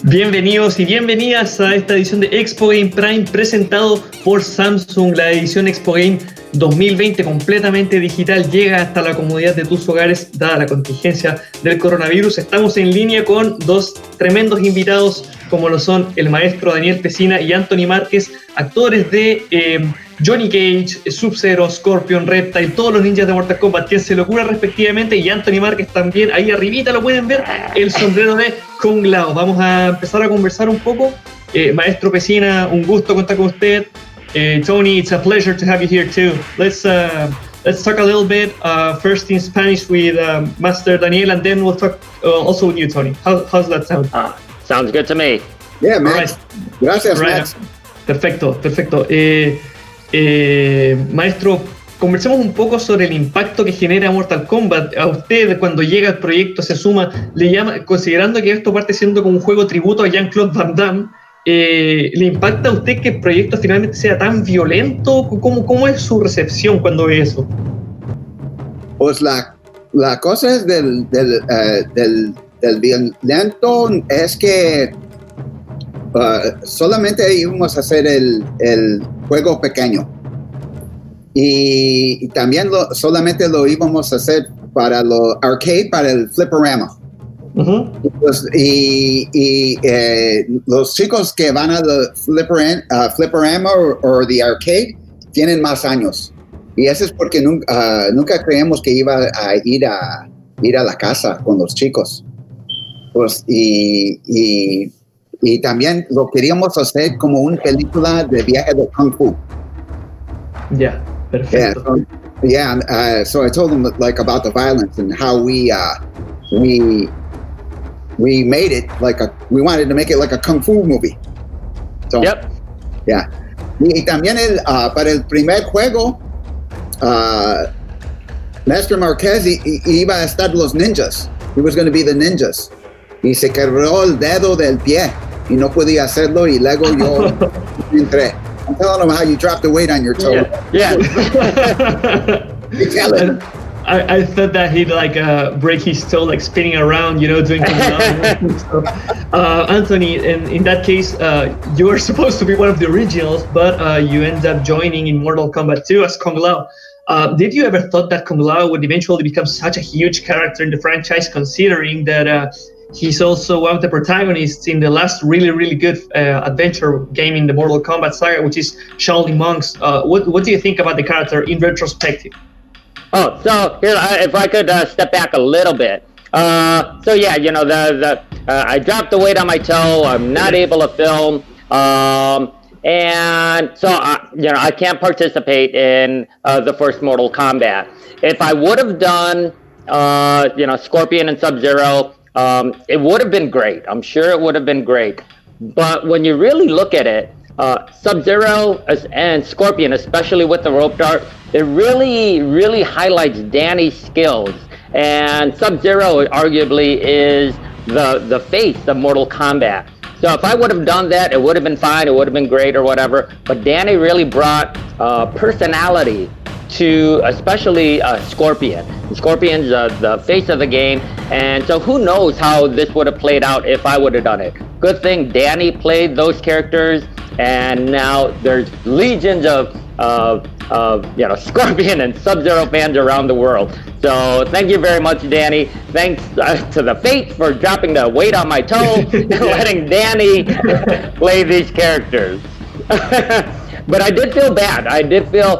Bienvenidos y bienvenidas a esta edición de Expogame Prime presentado por Samsung. La edición Expogame 2020 completamente digital llega hasta la comodidad de tus hogares dada la contingencia del coronavirus. Estamos en línea con dos tremendos invitados como lo son el maestro Daniel Pesina y Anthony Marquez, actores de Johnny Cage, Sub-Zero, Scorpion, Reptile, todos los ninjas de Mortal Kombat, quien se le ocurra respectivamente, y Anthony Marquez también, ahí arribita lo pueden ver, el sombrero de Kung Lao. Vamos a empezar a conversar un poco. Maestro Pesina, un gusto contar con usted. Tony, it's a pleasure to have you here too. Let's talk a little bit first in Spanish with Master Daniel, and then we'll talk also with you, Tony. How's that sound? Sounds good to me. Yeah, Max. Right. Gracias, right. Max. Perfecto. Maestro, conversemos un poco sobre el impacto que genera Mortal Kombat. A usted, cuando llega el proyecto, se suma, le llama, considerando que esto parte siendo como un juego tributo a Jean-Claude Van Damme, ¿le impacta a usted que el proyecto finalmente sea tan violento? ¿Cómo es su recepción cuando ve eso? Pues la cosa es del violento es que solamente íbamos a hacer el juego pequeño y también solamente lo íbamos a hacer para lo arcade, para el fliperama. Uh-huh. Los chicos que van al fliperama o the arcade tienen más años, y eso es porque nunca creíamos que iba a ir a la casa con los chicos, pues, y también lo queríamos hacer como una película de viaje de Kung Fu. Yeah, perfecto. So I told them like about the violence and how we made it we wanted to make it like a Kung Fu movie. So, yep. Yeah. Y también para el primer juego, Maestro Marquez iba a estar los ninjas. He was going to be the ninjas. Y se quebró el dedo del pie y no podía hacerlo, y luego yo entré. I'm telling him how you drop the weight on your toe. Yeah. I thought that he'd break his toe, spinning around, doing so, Anthony, in that case, you were supposed to be one of the originals, but you end up joining in Mortal Kombat 2 as Kung Lao. Did you ever thought that Kung Lao would eventually become such a huge character in the franchise, considering that he's also one of the protagonists in the last really, really good adventure game in the Mortal Kombat saga, which is Shaolin Monks? What do you think about the character in retrospective? Oh, so here, if I could step back a little bit. So yeah, I dropped the weight on my toe. I'm not able to film, and so I can't participate in the first Mortal Kombat. If I would have done, Scorpion and Sub-Zero, it would have been great. I'm sure it would have been great. But when you really look at it, Sub-Zero and Scorpion, especially with the rope dart, it really, really highlights Danny's skills. And Sub-Zero arguably is the face of Mortal Kombat. So if I would have done that, it would have been fine, it would have been great or whatever. But Danny really brought personality to especially Scorpion. Scorpion's the face of the game, and so who knows how this would have played out if I would have done it. Good thing Danny played those characters, and now there's legions of Scorpion and Sub-Zero fans around the world. So thank you very much, Danny. Thanks to the fate for dropping the weight on my toe and letting Danny play these characters. But I did feel bad. I did feel,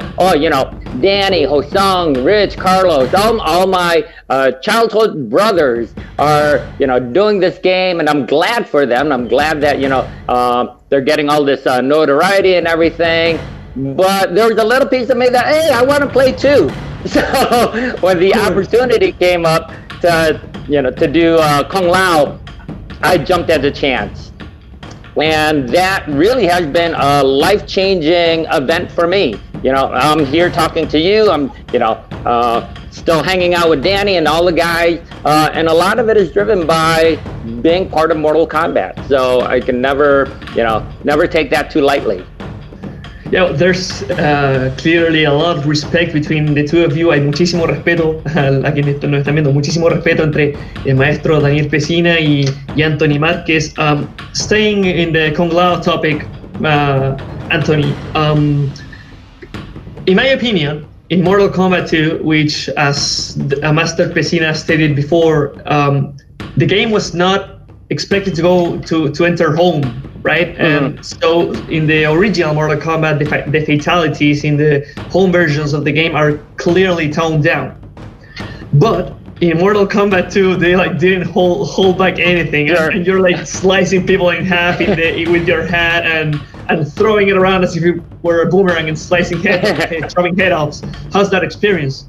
Danny, Hosung, Rich, Carlos, all my childhood brothers are, doing this game, and I'm glad for them. I'm glad that, they're getting all this notoriety and everything. But there was a little piece of me that, hey, I want to play too. So when the opportunity came up to do Kung Lao, I jumped at the chance. And that really has been a life-changing event for me. I'm here talking to you. I'm, still hanging out with Danny and all the guys. And a lot of it is driven by being part of Mortal Kombat. So I can never take that too lightly. Yeah, there's clearly a lot of respect between the two of you. Hay muchísimo respeto, a quienes nos están viendo, muchísimo respeto entre el maestro Daniel Pesina y Anthony Marquez. Staying in the Kung Lao topic, Anthony, in my opinion, in Mortal Kombat 2, which, as Master Pesina stated before, the game was not expected to go to enter home, right? And so in the original Mortal Kombat, the fatalities in the home versions of the game are clearly toned down. But in Mortal Kombat 2, they didn't hold back anything, and you're slicing people in half with your hat and throwing it around as if you were a boomerang and slicing chopping head offs. How's that experience?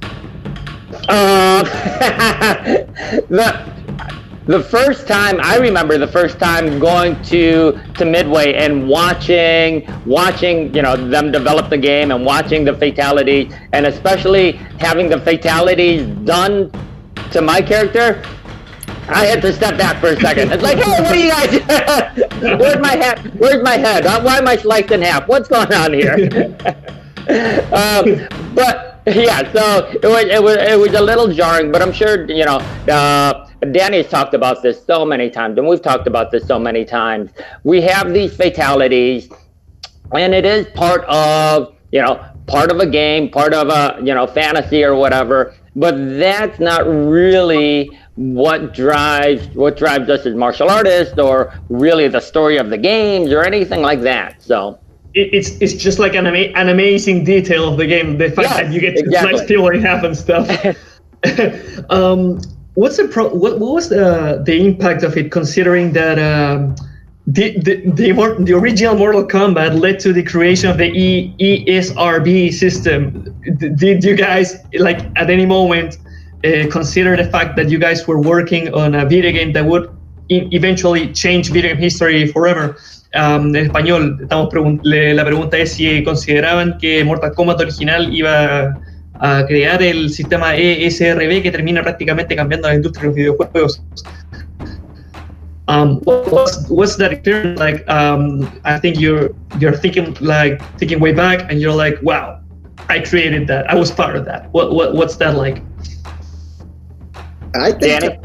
The first time, I remember the first time going to Midway and watching them develop the game and watching the fatalities, and especially having the fatalities done to my character. I had to step back for a second. It's like, hey, what are you guys doing? Where's my hat? Where's my head? Why am I sliced in half? What's going on here? But yeah, so it was a little jarring, but I'm sure, Danny's talked about this so many times, and we've talked about this so many times. We have these fatalities, and it is part of a game, part of a, fantasy or whatever, but that's not really what drives us as martial artists, or really the story of the games, or anything like that. So it's just like an amazing detail of the game, the fact that you get to slice people in half and stuff. What was the impact of it, considering that the original Mortal Kombat led to the creation of the ESRB system? Did you guys at any moment consider the fact that you guys were working on a video game that would eventually change video game history forever? En español, la pregunta es si consideraban que Mortal Kombat original iba a crear el sistema ESRB que termina prácticamente cambiando la industria de los videojuegos. What's that experience like? I think you're thinking way back, and you're like, wow, I created that. I was part of that. What's that like? I think,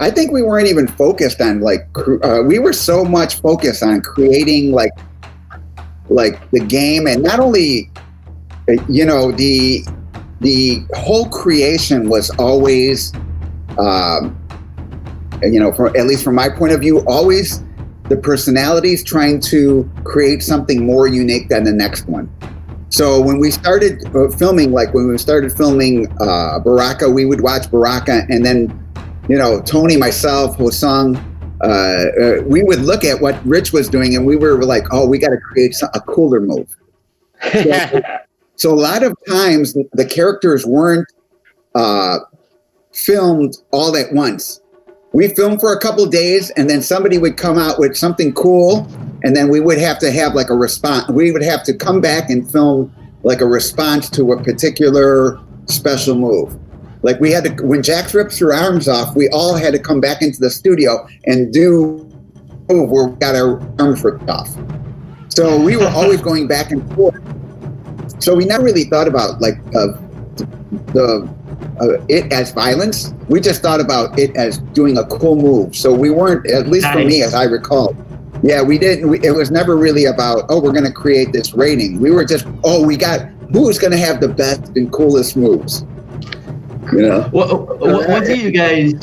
I think we weren't even focused on we were so much focused on creating like the game, and not only, the whole creation was always, at least from my point of view, always the personalities trying to create something more unique than the next one. So when we started filming, Baraka, we would watch Baraka, and then, Tony, myself, Hosang, we would look at what Rich was doing, and we were like, oh, we got to create a cooler move. So a lot of times the characters weren't filmed all at once. We filmed for a couple days, and then somebody would come out with something cool, and then we would have to have a response. We would have to come back and film a response to a particular special move. We had to, when Jax rips her arms off, we all had to come back into the studio and do a move where we got our arms ripped off. So we were always going back and forth. So we never really thought about it as violence. We just thought about it as doing a cool move. So we weren't, at least for me, as I recall, we didn't. It was never really about, we're going to create this rating. We were just, who's going to have the best and coolest moves? What do you guys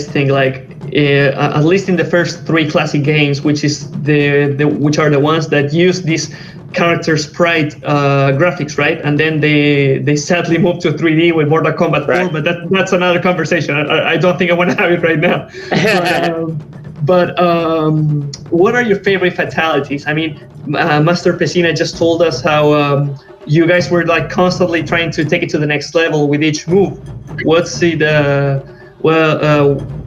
think? At least in the first three classic games, which are the ones that use these character sprite graphics, right? And then they sadly moved to 3D with Mortal Kombat 4, but that's another conversation. I don't think I want to have it right now. But what are your favorite fatalities? I mean, Master Pesina just told us how you guys were constantly trying to take it to the next level with each move. What's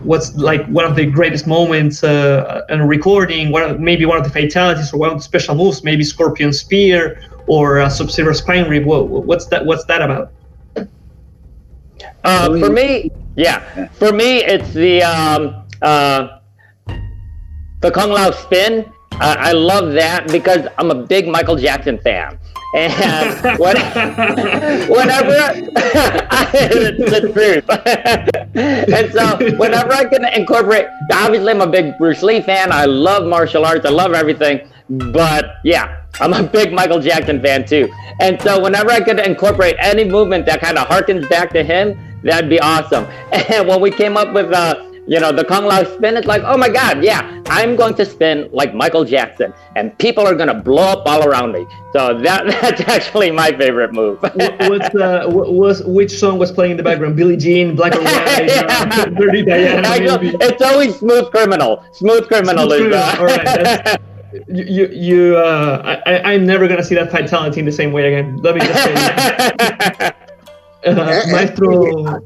what's one of the greatest moments in recording? Maybe one of the fatalities, or one of the special moves? Maybe Scorpion Spear or Sub-Zero Spine Rip. What's that about? For me, it's the Kung Lao spin, I love that because I'm a big Michael Jackson fan. And whenever it's the truth. And so whenever I can incorporate, obviously I'm a big Bruce Lee fan. I love martial arts. I love everything. But yeah, I'm a big Michael Jackson fan too. And so whenever I could incorporate any movement that kind of harkens back to him, that'd be awesome. And when we came up with the Kung Lao spin, it's like, oh my God, yeah, I'm going to spin like Michael Jackson, and people are going to blow up all around me. So that's actually my favorite move. Which song was playing in the background? Billie Jean, Black or White, Dirty Diana? It's always Smooth Criminal. Smooth Criminal is. All right. I'm never going to see that fatality in the same way again. Let me just say that. Maestro.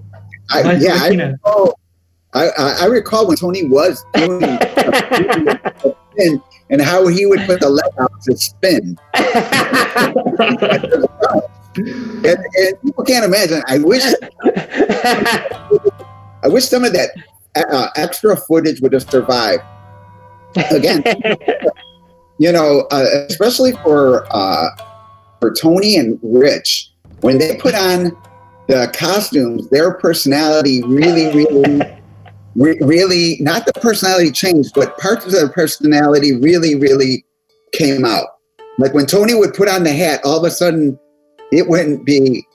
I recall when Tony was doing a spin and how he would put the leg out to spin. and people can't imagine. I wish some of that extra footage would have survived. Again, especially for Tony and Rich, when they put on the costumes, their personality really, not the personality changed, but parts of their personality really came out. Like when Tony would put on the hat, all of a sudden it wouldn't be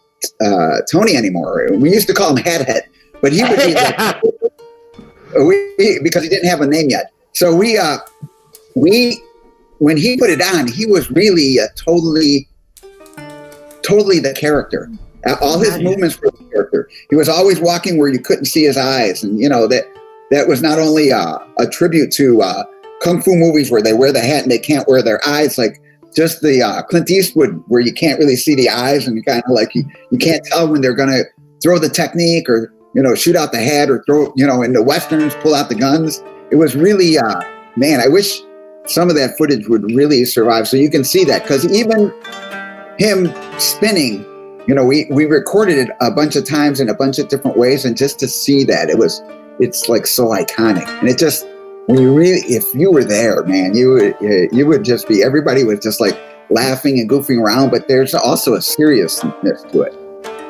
Tony anymore. We used to call him Hat Head, but he would be like, because he didn't have a name yet. So when he put it on, he was really totally the character. All his movements were the character. He was always walking where you couldn't see his eyes, and that was not only a tribute to kung fu movies where they wear the hat and they can't wear their eyes, like just the Clint Eastwood where you can't really see the eyes and you kind of like you can't tell when they're gonna throw the technique or shoot out the hat or throw in the westerns pull out the guns. It was really man, I wish some of that footage would really survive so you can see that, because even him spinning. We recorded it a bunch of times in a bunch of different ways, and just to see that, it's like so iconic. And it just, if you were there, man, you would just be, everybody was just like laughing and goofing around, but there's also a seriousness to it.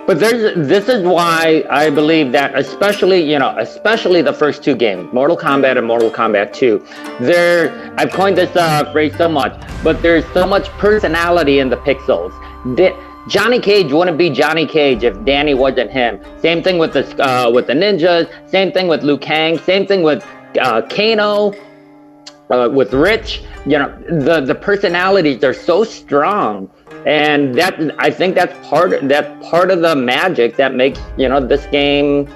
But this is why I believe that, especially the first two games, Mortal Kombat and Mortal Kombat 2, I've coined this phrase so much, but there's so much personality in the pixels. Johnny Cage wouldn't be Johnny Cage if Danny wasn't him. Same thing with the ninjas. Same thing with Liu Kang. Same thing with Kano. With Rich. The personalities are so strong, and I think that's part of the magic that makes this game.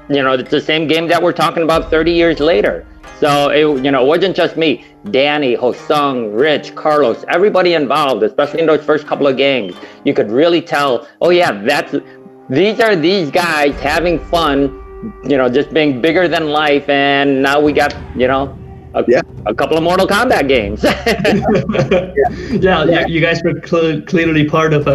It's the same game that we're talking about 30 years later. So it wasn't just me. Danny, Hosung, Rich, Carlos, everybody involved, especially in those first couple of games. You could really tell, oh yeah, these are these guys having fun, just being bigger than life, and now we got, a couple of Mortal Kombat games. Yeah, you guys were clearly part of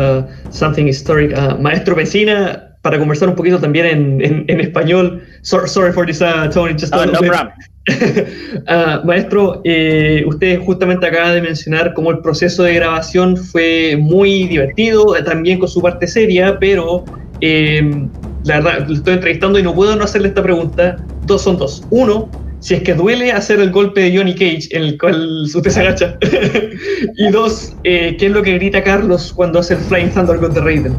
something historic. Maestro Pesina, para conversar un poquito también en español. Sorry for this, Tony. Just no problem. Maestro, usted justamente acaba de mencionar cómo el proceso de grabación fue muy divertido, también con su parte seria, pero la verdad, lo estoy entrevistando y no puedo no hacerle esta pregunta. Son dos. Uno, si es que duele hacer el golpe de Johnny Cage en el cual usted se agacha. Y dos, ¿qué es lo que grita Carlos cuando hace el Flying Thunder contra Raiden?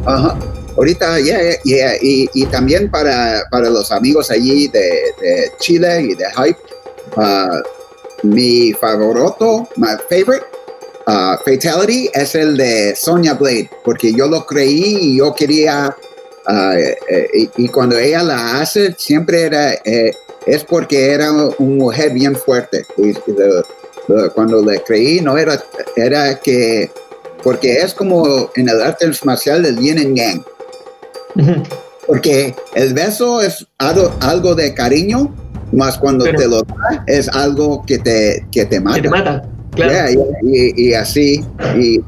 Ajá. Ahorita, y también para los amigos allí de Chile y de Hype, mi favorito, my favorite fatality es el de Sonya Blade, porque yo lo creí y yo quería, y cuando ella la hace, siempre es porque era una mujer bien fuerte. Cuando le creí, no era que, porque es como en el arte marcial del yin and yang. Porque el beso es algo de cariño, más cuando te lo da es algo que te mata. Que te mata, claro. Y así, y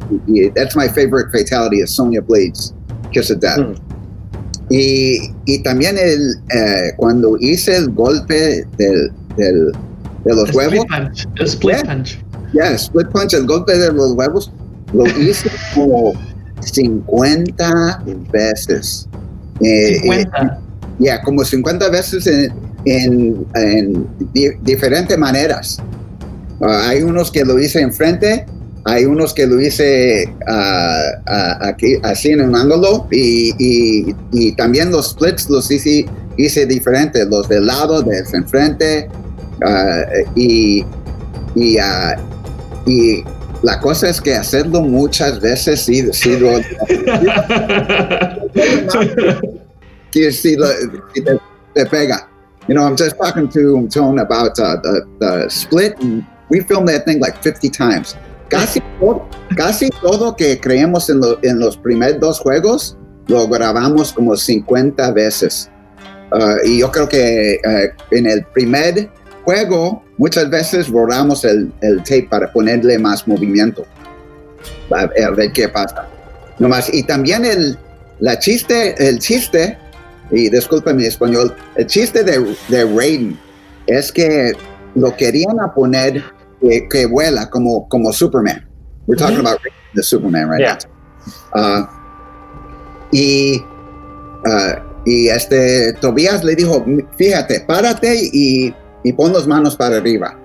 that's my favorite fatality is Sonya Blade's Kiss of Death. Y también cuando hice el golpe del de los huevos. Split punch. Yeah, split punch, el golpe de los huevos, lo hice como 50 veces. 50. Como 50 veces en diferentes maneras. Hay unos que lo hice enfrente, hay unos que lo hice aquí, así en un ángulo, y también los splits los hice diferentes, los de lado, de enfrente, y la cosa es que hacerlo muchas veces sí te pega. You know, I'm just talking to Tone about the split, and we filmed that thing like 50 times. Casi todo que creemos en los primeros 2 juegos lo grabamos como 50 veces. Y yo creo que en el primer juego muchas veces borramos el tape para ponerle más movimiento. A ver qué pasa. Nomás, y también el chiste, y disculpen mi español, el chiste de Raiden es que lo querían poner que vuela como Superman. We're talking about Raiden, the Superman right now. Y Tobias le dijo, fíjate, párate y pon las manos para arriba.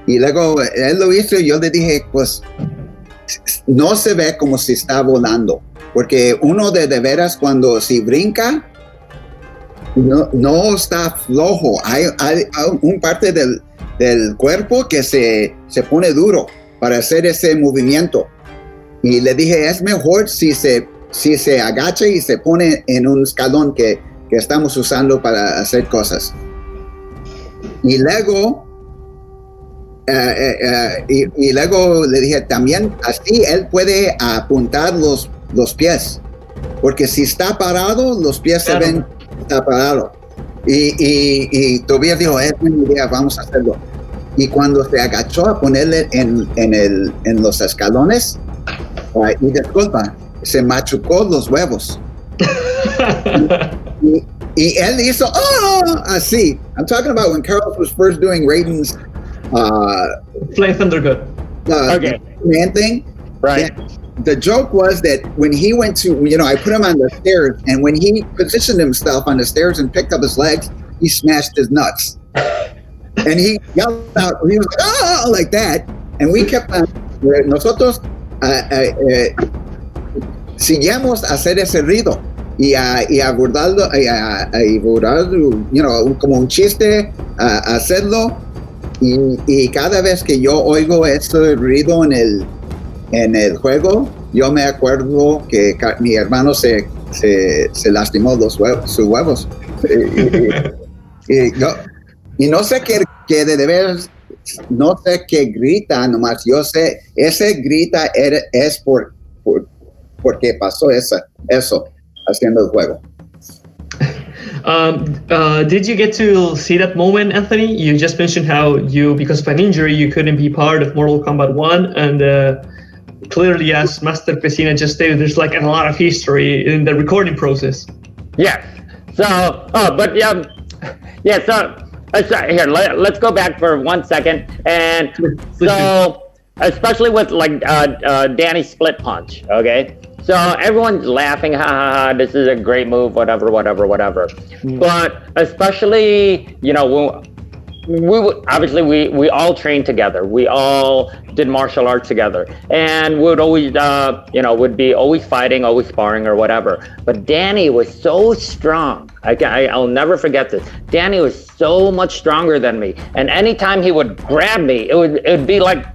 Y luego él lo hizo y yo le dije, pues no se ve como si está volando, porque uno de veras cuando si brinca no está flojo, hay un parte del cuerpo que se pone duro para hacer ese movimiento. Y le dije, es mejor si se agacha y se pone en un escalón que estamos usando para hacer cosas. Y luego luego le dije, también así él puede apuntar los pies, porque si está parado, los pies se ven está parado. Y Tobias dijo, es buena idea, vamos a hacerlo. Y cuando se agachó a ponerle en los escalones, y disculpa, se machucó los huevos. y él hizo, así. I'm talking about when Carlos was first doing Raiden's Flying Thunder Good. Man thing. Right. The joke was that when he went to, I put him on the stairs, and when he positioned himself on the stairs and picked up his legs, he smashed his nuts. And he yelled out, he was like, like that. And we kept on, nosotros seguíamos a hacer ese ruido y abordarlo, como un chiste, hacerlo. Y cada vez que yo oigo ese ruido en el juego, yo me acuerdo que mi hermano se lastimó sus huevos. Y no sé qué de veras, no sé qué grita, nomás yo sé, ese grita es porque pasó eso haciendo el juego. Did you get to see that moment, Anthony? You just mentioned how because of an injury, you couldn't be part of Mortal Kombat 1, and clearly, as Master Pesina just stated, there's like a lot of history in the recording process. Yeah. So, here, let's go back for 1 second. And so, especially with like Danny's split punch, okay? So everyone's laughing, ha ha ha, this is a great move, whatever. But especially, we all trained together. We all did martial arts together, and would always, would be always fighting, always sparring or whatever. But Danny was so strong. I'll never forget this. Danny was so much stronger than me, and anytime he would grab me, it would be like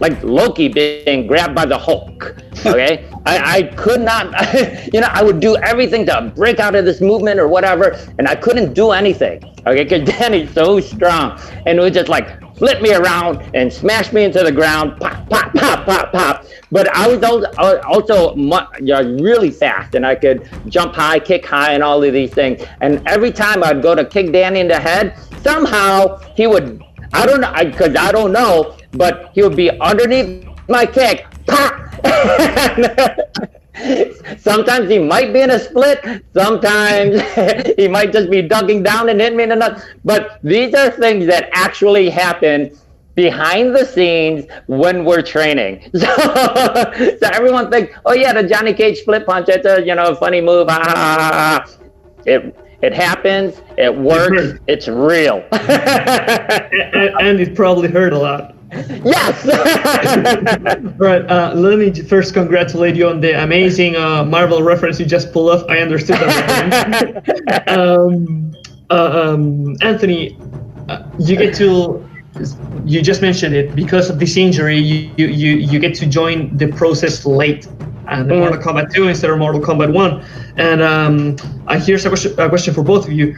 like Loki being grabbed by the Hulk. Okay, I could not, I would do everything to break out of this movement or whatever, and I couldn't do anything. Okay, because Danny's so strong, and it was just like flip me around and smash me into the ground, pop, pop, pop, pop, pop. But I was also really fast, and I could jump high, kick high, and all of these things. And every time I'd go to kick Danny in the head, somehow he would, I don't know, but he would be underneath my kick, pop. Sometimes he might be in a split, sometimes he might just be ducking down and hit me in the nuts. But these are things that actually happen behind the scenes when we're training. So everyone thinks, oh yeah, the Johnny Cage flip punch, it's a funny move. It happens, it works, it's real. and it probably hurt a lot. Yes! All right, let me first congratulate you on the amazing Marvel reference you just pulled off. I understood that. Anthony, you just mentioned it, because of this injury, you get to join the process late. And Mortal Kombat 2 instead of Mortal Kombat 1. And here's a question for both of you.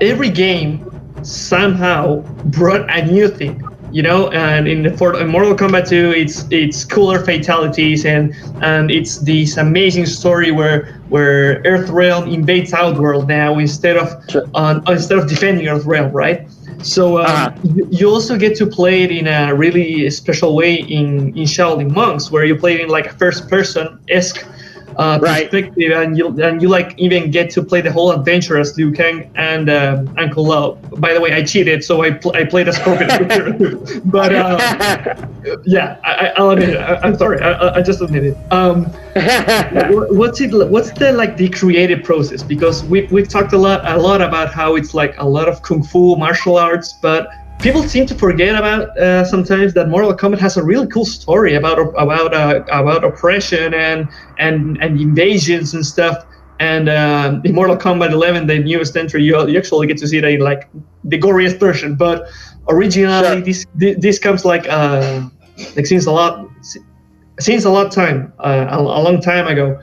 Every game somehow brought a new thing, and in Mortal Kombat 2, it's cooler fatalities, and it's this amazing story where Earthrealm invades Outworld now instead of defending Earthrealm, right? So you also get to play it in a really special way in Shaolin Monks, where you play it in like a first-person-esque perspective, and you like even get to play the whole adventure as Liu Kang and Kung Lao. By the way, I cheated, so I played as Scorpion. But yeah, I'll admit it. I'm sorry. I just admit it. What's the creative process? Because we've talked a lot about how it's like a lot of kung fu martial arts, but people seem to forget about sometimes that Mortal Kombat has a really cool story about oppression and invasions and stuff. And in Mortal Kombat 11, the newest entry, you actually get to see it in like the goriest version. But originally, this comes like since a long time ago.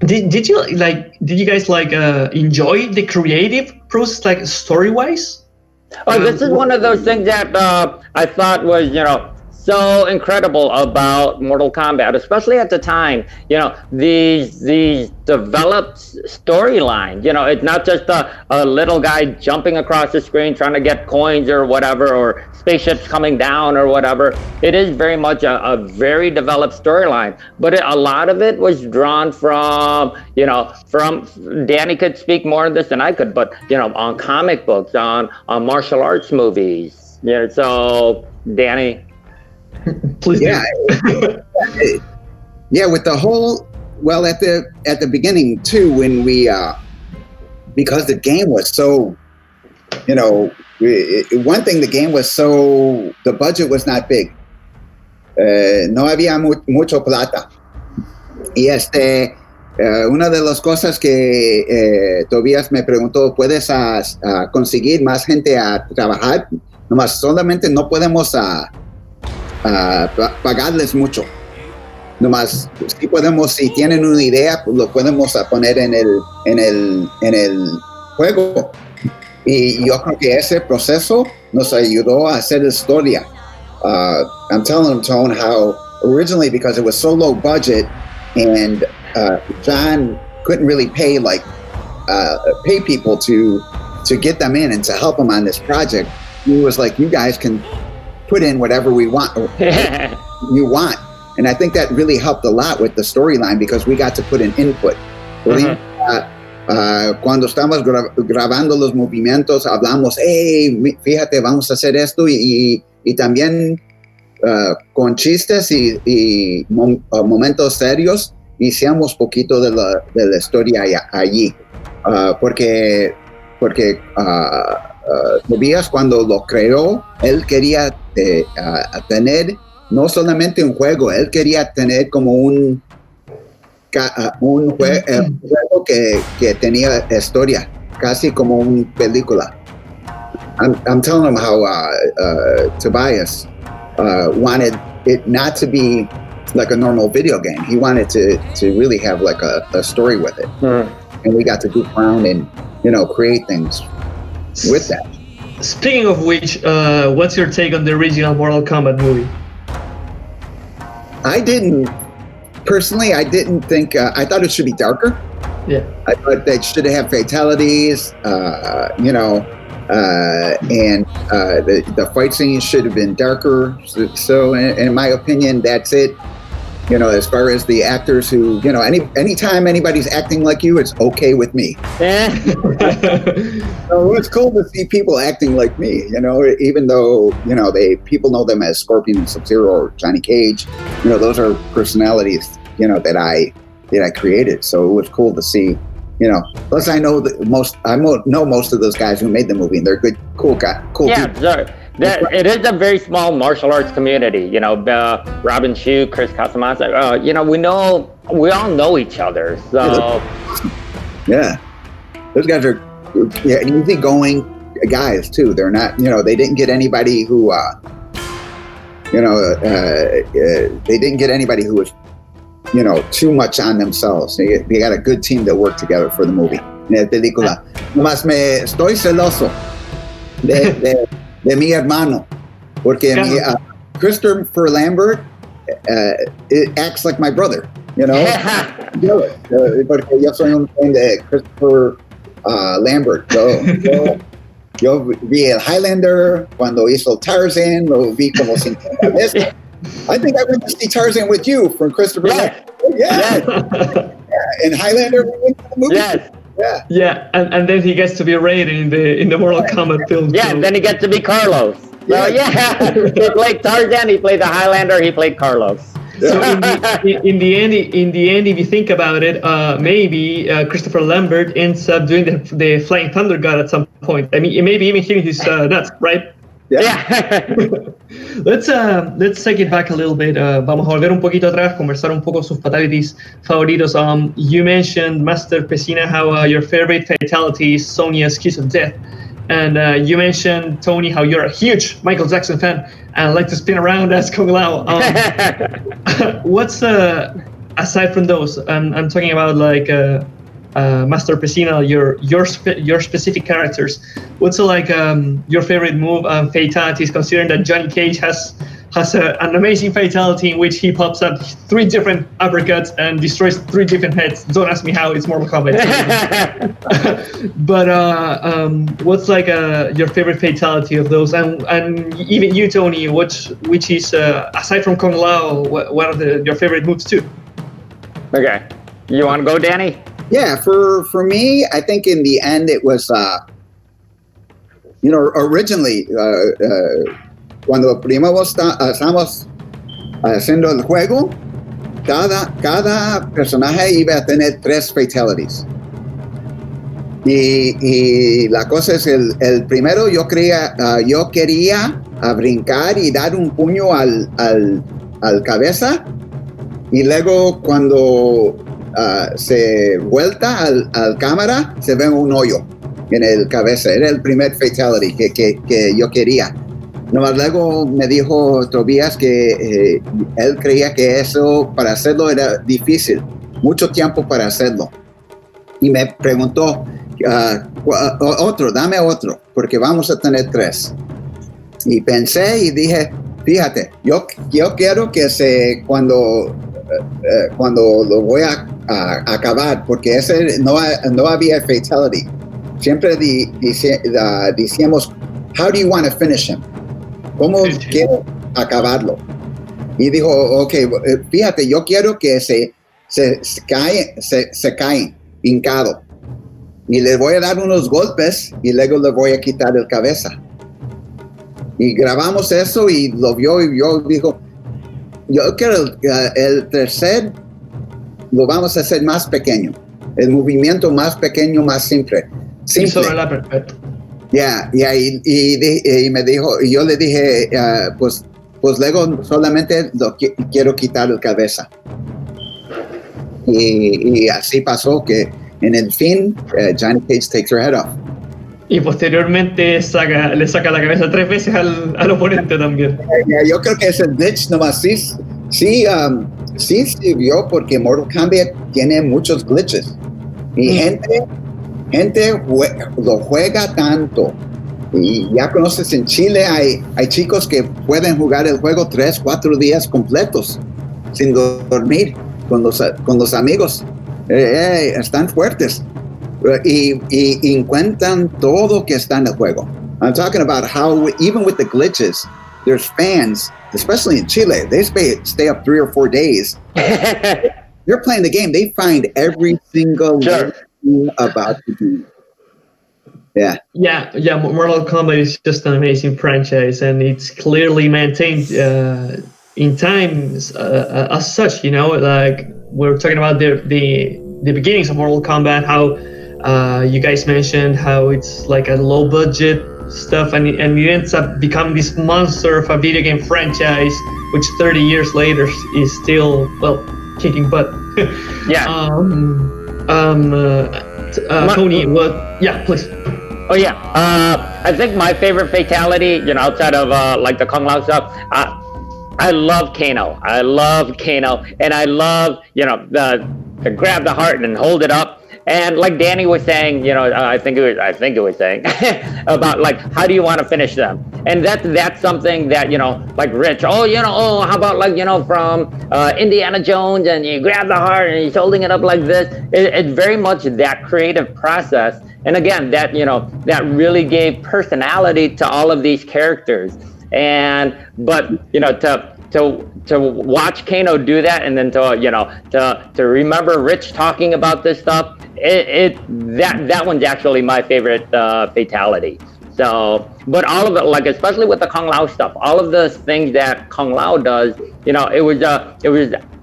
Did you guys enjoy the creative process, like story wise? Oh, this is one of those things that I thought was, so incredible about Mortal Kombat, especially at the time. These developed storylines. It's not just a little guy jumping across the screen trying to get coins or whatever, or spaceships coming down or whatever. It is very much a very developed storyline. But a lot of it was drawn from Danny could speak more on this than I could, but on comic books, on martial arts movies. So Danny. Please. Yeah. Yeah, with the whole, at the beginning too, when we because the game was so, one thing, the game was so, the budget was not big. No había mucho plata. Y una de las cosas que Tobias me preguntó, ¿puedes conseguir más gente a trabajar? Nomás solamente no podemos pagarles mucho. Nomás si podemos, si tienen una idea, pues lo podemos poner en el juego. Y yo creo que ese proceso nos ayudó a hacer historia. I'm telling him, Tone, how originally, because it was so low budget and John couldn't really pay people to get them in and to help them on this project, he was like, you guys can put in whatever you want. And I think that really helped a lot with the storyline, because we got to put in input. Cuando estamos grabando los movimientos, hablamos, hey, fíjate, vamos a hacer esto, y también con chistes y momentos serios, hicimos poquito de la historia allí. Porque Tobias, cuando lo creó, él quería tener no solamente un juego, él quería tener como un juego que tenía historia, casi como una película. I'm telling him how Tobias wanted it not to be like a normal video game. He wanted to really have like a story with it. And we got to goof around and, create things with that. Speaking of which, what's your take on the original Mortal Kombat movie? I didn't think, I thought it should be darker. Yeah. I thought they should have fatalities, and the fight scene should have been darker. So in my opinion, that's it. as far as the actors who, anytime anybody's acting like you, it's okay with me. So it's cool to see people acting like me, even though, people know them as Scorpion and Sub-Zero or Johnny Cage. Those are personalities, that I created. So it was cool to see, plus I know most of those guys who made the movie, and they're good, cool guys. Yeah, sure. It is a very small martial arts community, Robin Shu, Chris Casamasa, we all know each other, so. Yeah, those guys are easygoing guys too. They're not, they didn't get anybody who, they didn't get anybody who was, too much on themselves. They got a good team that worked together for the movie. La película. Nomás estoy celoso de mi hermano, porque Christopher Lambert it acts like my brother, porque yo soy un fan de Christopher Lambert. Yo vi el Highlander cuando hizo Tarzan, lo vi como 50 veces. I think I went to see Tarzan with you from Christopher Lambert. Yeah. And Highlander, we went to the movie. Yes. Yeah, and then he gets to be rated in the Mortal Kombat film. Yeah, and then he gets to be Carlos. So he played Tarzan, he played the Highlander, he played Carlos. So in the end, if you think about it, maybe Christopher Lambert ends up doing the Flying Thunder God at some point. I mean, maybe even hitting his nuts, right? Yeah. Let's take it back a little bit. Vamos a volver un poquito atrás, conversar un poco sus fatalities favoritos. You mentioned, Master Pesina, how your favorite fatality is Sonya's Kiss of Death. And you mentioned, Tony, how you're a huge Michael Jackson fan and like to spin around as Kung Lao. What's, aside from those, I'm talking about like Master Pesina, your specific characters. What's your favorite move and fatalities, considering that Johnny Cage has an amazing fatality in which he pops up 3 different uppercuts and destroys 3 different heads. Don't ask me how, it's Mortal Kombat. But what's your favorite fatality of those? And even you, Tony, which is, aside from Kung Lao, one of your favorite moves too? Okay. You want to go, Danny? Yeah, for me, I think in the end it was, originally, cuando primero estamos haciendo el juego, cada personaje iba a tener 3 fatalities. Y la cosa es, el primero yo quería brincar y dar un puño al cabeza, y luego cuando se vuelta al cámara, se ve un hoyo en el cabeza. Era el primer fatality que yo quería. Nomás luego me dijo Tobias que él creía que eso, para hacerlo, era difícil, mucho tiempo para hacerlo. Y me preguntó, dame otro, porque vamos a tener 3. Y pensé y dije, fíjate, yo quiero que cuando lo voy a acabar, porque ese no había fatality. Siempre decíamos, how do you want to finish him? ¿Cómo quiero acabarlo? Y dijo, okay, fíjate, yo quiero que se caen hincado, y le voy a dar unos golpes y luego le voy a quitar el cabeza. Y grabamos eso y lo vio, y yo dijo, yo quiero el tercer lo vamos a hacer más pequeño, el movimiento más pequeño, más simple. Perfecto. Y me dijo, y yo le dije, pues luego solamente quiero quitar la cabeza. Y así pasó, que en el fin, Johnny Cage takes her head off. Y posteriormente le saca la cabeza 3 veces al oponente también. Yo creo que ese glitch nomás sí sirvió, porque Mortal Kombat tiene muchos glitches. Y gente lo juega tanto. Y ya conoces, en Chile hay chicos que pueden jugar el juego 3-4 días completos sin dormir con los amigos. Están fuertes y encuentran todo que está en el juego. I'm talking about how, even with the glitches, there's fans, especially in Chile. They stay up 3 or 4 days. They're playing the game. They find every single thing about the game. Yeah. Mortal Kombat is just an amazing franchise, and it's clearly maintained in time as such. You know, like we're talking about the beginnings of Mortal Kombat, how you guys mentioned how it's like a low budget stuff, and it ends up becoming this monster of a video game franchise, which 30 years later is still kicking butt. Tony, please. Oh yeah, I think my favorite fatality, you know, outside of like the Kung Lao stuff, I love Kano. I love Kano, and I love, you know, to grab the heart and hold it up. And like Danny was saying, you know, I think it was saying about like, how do you want to finish them? And that's something that, you know, like Rich, how about like, you know, from Indiana Jones, and you grab the heart and he's holding it up like this. It's very much that creative process. And again, that, you know, that really gave personality to all of these characters. But, you know, to watch Kano do that, and then to remember Rich talking about this stuff, that one's actually my favorite fatality. So, but all of it, like especially with the Kung Lao stuff, all of the things that Kung Lao does, you know, it was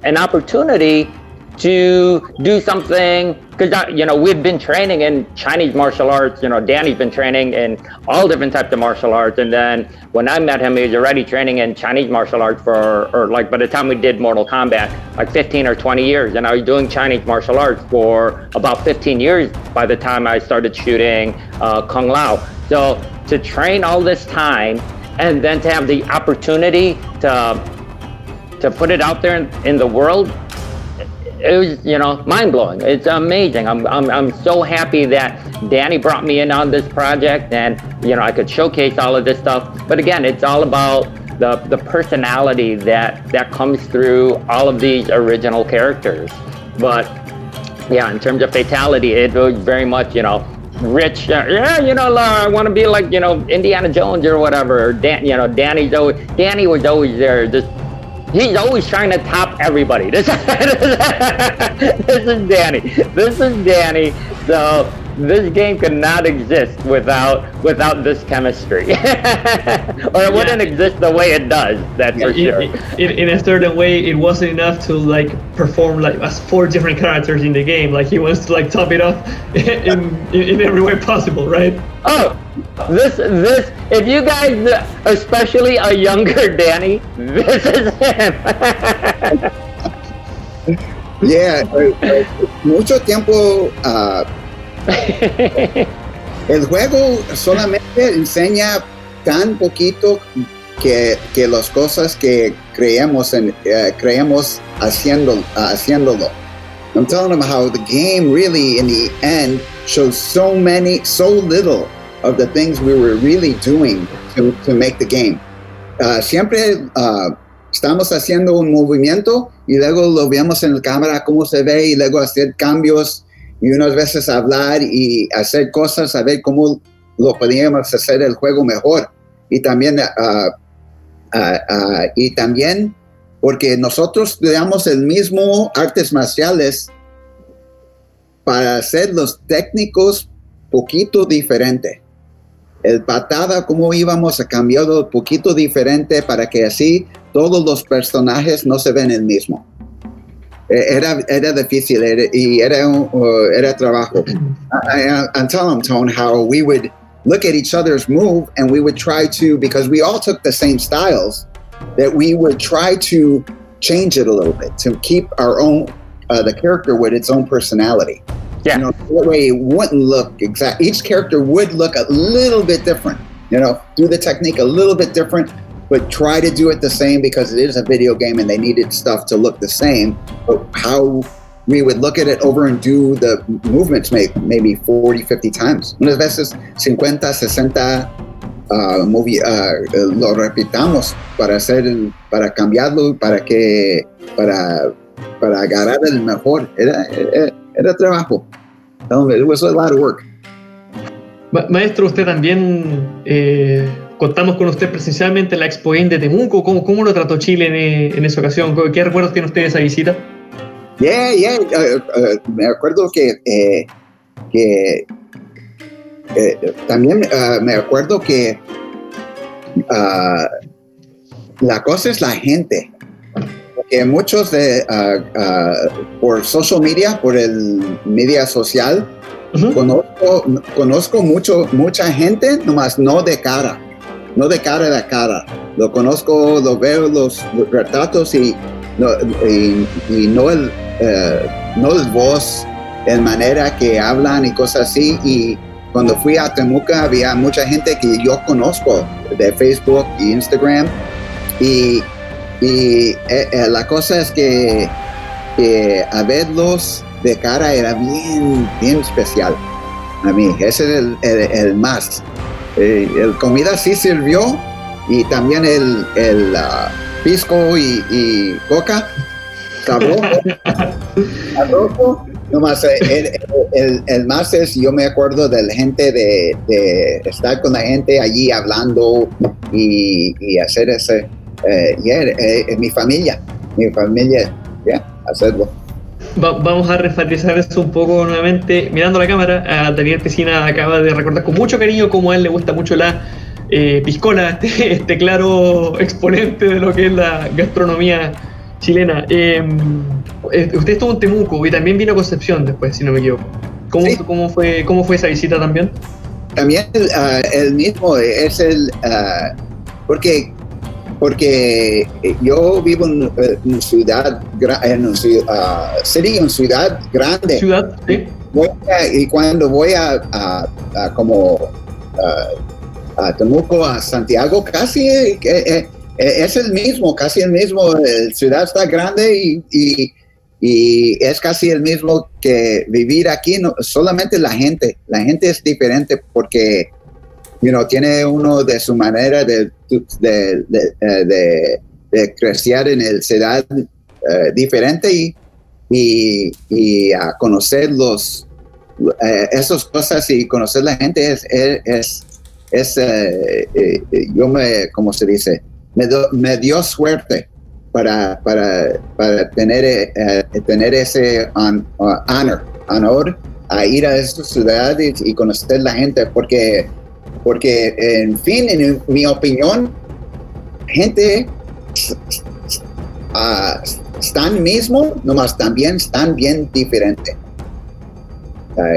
an opportunity to do something, because you know, we'd been training in Chinese martial arts. You know, Danny's been training in all different types of martial arts, and then when I met him, he was already training in Chinese martial arts or like by the time we did Mortal Kombat, like 15 or 20 years, and I was doing Chinese martial arts for about 15 years by the time I started shooting Kung Lao. So to train all this time, and then to have the opportunity to put it out there in the world, it was, you know, mind-blowing. It's amazing. I'm so happy that Danny brought me in on this project, and you know, I could showcase all of this stuff. But again, it's all about the personality that comes through all of these original characters. But yeah, in terms of fatality, it was very much, you know, Rich, I want to be like, you know, Indiana Jones or whatever. Danny was always there. He's always trying to top everybody. This is Danny. This is Danny. So this game could not exist without this chemistry, or it wouldn't exist the way it does. That's for sure. In a certain way, it wasn't enough to like perform like as 4 different characters in the game. Like he wants to like top it up in every way possible, right? Oh, this if you guys, especially a younger Danny, this is him. Yeah, mucho tiempo. El juego solamente enseña tan poquito que las cosas que creemos haciéndolo. I'm telling them how the game really, in the end, shows so little of the things we were really doing to make the game. Siempre estamos haciendo un movimiento y luego lo vemos en la cámara cómo se ve, y luego hacer cambios y unas veces hablar y hacer cosas, a ver cómo lo podíamos hacer el juego mejor. Y también porque nosotros estudiamos el mismo artes marciales para hacer los técnicos poquito diferente. El patada, cómo íbamos a cambiarlo un poquito diferente para que así todos los personajes no se ven el mismo. Era difícil, era trabajo. I'm telling Tone how we would look at each other's move, and we would try to, because we all took the same styles, that we would try to change it a little bit to keep our own, the character with its own personality. Yeah. You know, that way it wouldn't look exact. Each character would look a little bit different, you know, do the technique a little bit different, but try to do it the same, because it is a video game and they needed stuff to look the same. But how we would look at it over and do the movements maybe 40, 50 times. Unas veces 50, 60 lo repitamos para cambiarlo, para agarrar el mejor. Era trabajo. It was a lot of work. Maestro, usted también contamos con usted presencialmente en la Expogame de Temuco. ¿Cómo lo trató Chile en esa ocasión? ¿Qué recuerdos tiene usted de esa visita? Me acuerdo que también me acuerdo que la cosa es la gente. Porque muchos por social media, por el media social, conozco mucha gente, nomás no de cara a cara. Lo conozco, lo veo los retratos y no el voz, en manera que hablan y cosas así. Y cuando fui a Temuco había mucha gente que yo conozco de Facebook y Instagram. Y la cosa es que a verlos de cara era bien especial a mí. Ese es el más. El comida sí sirvió, y también el pisco y coca. Sabroso. Nomás el más es, yo me acuerdo de la gente de estar con la gente allí hablando y hacer ese. Mi familia, hacerlo. Vamos a refatizar eso un poco nuevamente. Mirando la cámara, Daniel Pesina acaba de recordar con mucho cariño cómo a él le gusta mucho la piscola, este claro exponente de lo que es la gastronomía chilena. Usted estuvo en Temuco y también vino a Concepción después, si no me equivoco. ¿Cómo fue esa visita también? También el mismo es porque yo vivo en una ciudad grande. Ciudad, sí. Y cuando voy a Temuco, a Santiago, casi es el mismo, casi el mismo. La ciudad está grande y es casi el mismo que vivir aquí. No, solamente la gente es diferente porque tiene uno de su manera de crecer en la ciudad diferente y a conocer esas cosas y conocer la gente ¿cómo se dice? Me dio suerte para tener ese honor a ir a esa ciudad y conocer la gente, porque en fin, en mi opinión, gente están mismo, nomás también están bien diferentes.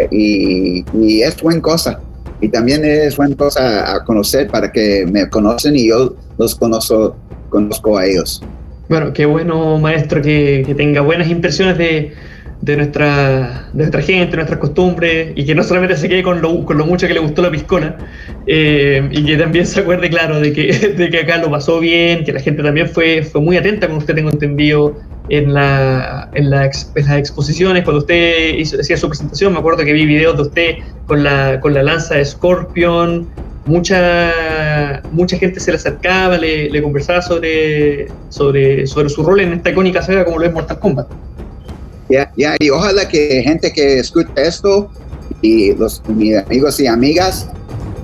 Y es buena cosa. Y también es buena cosa a conocer para que me conocen y yo los conozco a ellos. Bueno, qué bueno, maestro, que tenga buenas impresiones de nuestra gente, nuestras costumbres, y que no solamente se quede con lo mucho que le gustó la piscola, y que también se acuerde, claro, de que acá lo pasó bien, que la gente también fue muy atenta, como usted tengo entendido, en las exposiciones. Cuando usted hacía su presentación, me acuerdo que vi videos de usted con la lanza de Scorpion. Mucha gente se le acercaba, le conversaba sobre su rol en esta icónica saga como lo es Mortal Kombat. Y ojalá que gente que escuche esto y mis amigos y amigas,